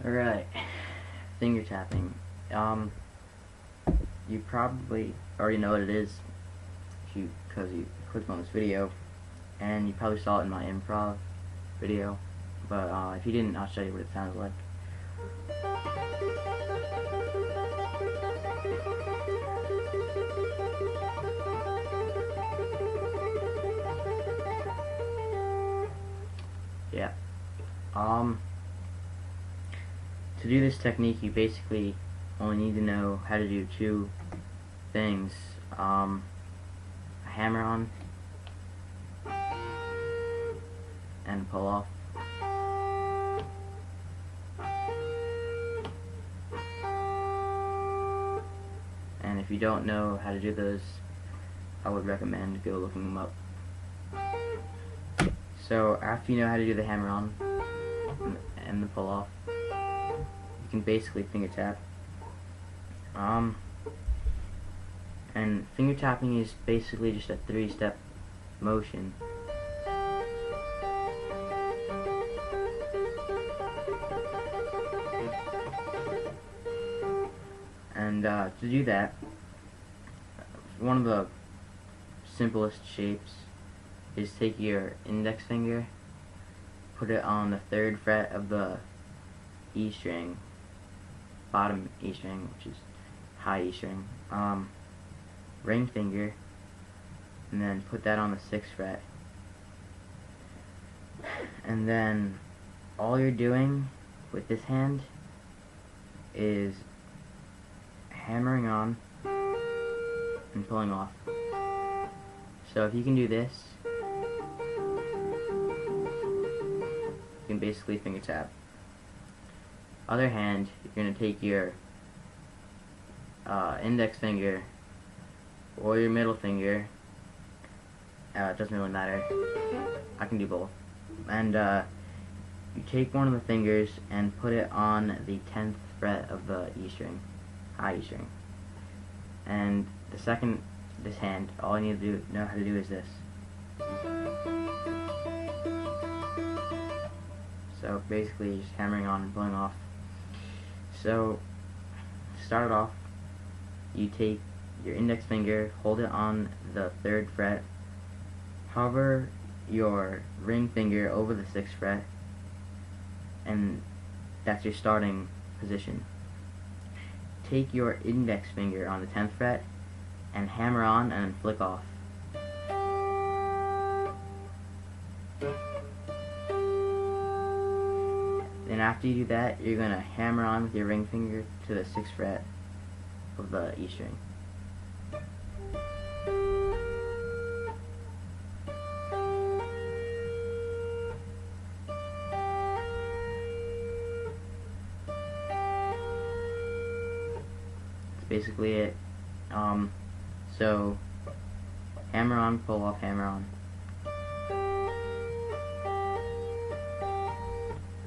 Alright, finger tapping. You probably already know what it is because you clicked on this video, and you probably saw it in my improv video. But if you didn't, I'll show you what it sounds like. Yeah. To do this technique, you basically only need to know how to do two things. A hammer on and pull off. And if you don't know how to do those, I would recommend go looking them up. So after you know how to do the hammer on and the pull off, you can basically finger tap. And finger tapping is basically just a 3-step motion. And to do that, one of the simplest shapes is take your index finger, put it on the 3rd fret of the E string, bottom E string, which is high E string, ring finger, and then put that on the 6th fret. And then all you're doing with this hand is hammering on and pulling off. So if you can do this, you can basically finger tap. Other hand, you're going to take your index finger or your middle finger, it doesn't really matter, I can do both, and you take one of the fingers and put it on the 10th fret of the E string, high E string, and this hand, all you need to know how to do is this. So basically just hammering on and pulling off. So to start it off, you take your index finger, hold it on the 3rd fret, hover your ring finger over the 6th fret, and that's your starting position. Take your index finger on the 10th fret and hammer on and flick off. Then after you do that, you're going to hammer on with your ring finger to the 6th fret of the E string. That's basically it. So hammer on, pull off, hammer on.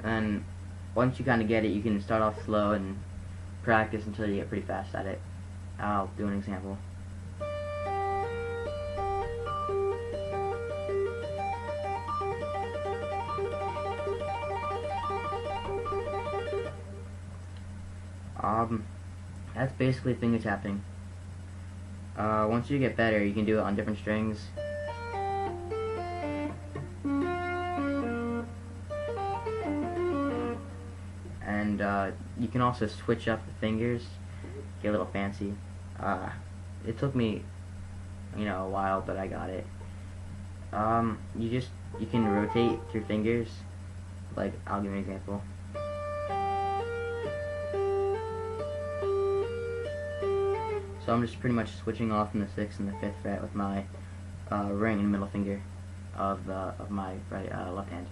And once you kind of get it, you can start off slow and practice until you get pretty fast at it. I'll do an example. That's basically finger tapping. Once you get better, you can do it on different strings. And you can also switch up the fingers, get a little fancy. It took me, a while, but I got it. You can rotate your fingers. Like, I'll give you an example. So I'm just pretty much switching off from the 6th and the 5th fret with my ring and middle finger of my left hand.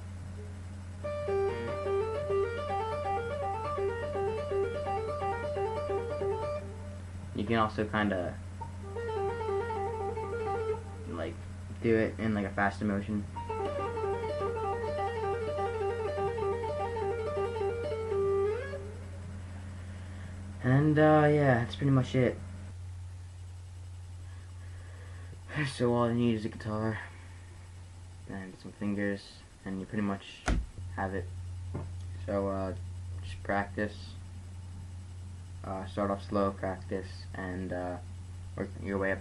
You can also kind of like do it in like a faster motion. And yeah, that's pretty much it. So all you need is a guitar and some fingers, and you pretty much have it. So Just practice. Start off slow, practice, and work your way up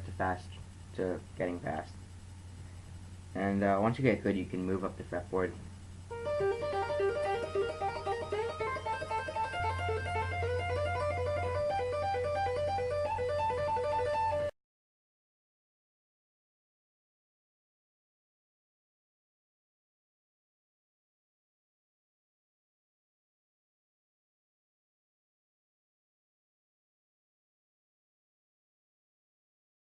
to getting fast. And once you get good, you can move up the fretboard.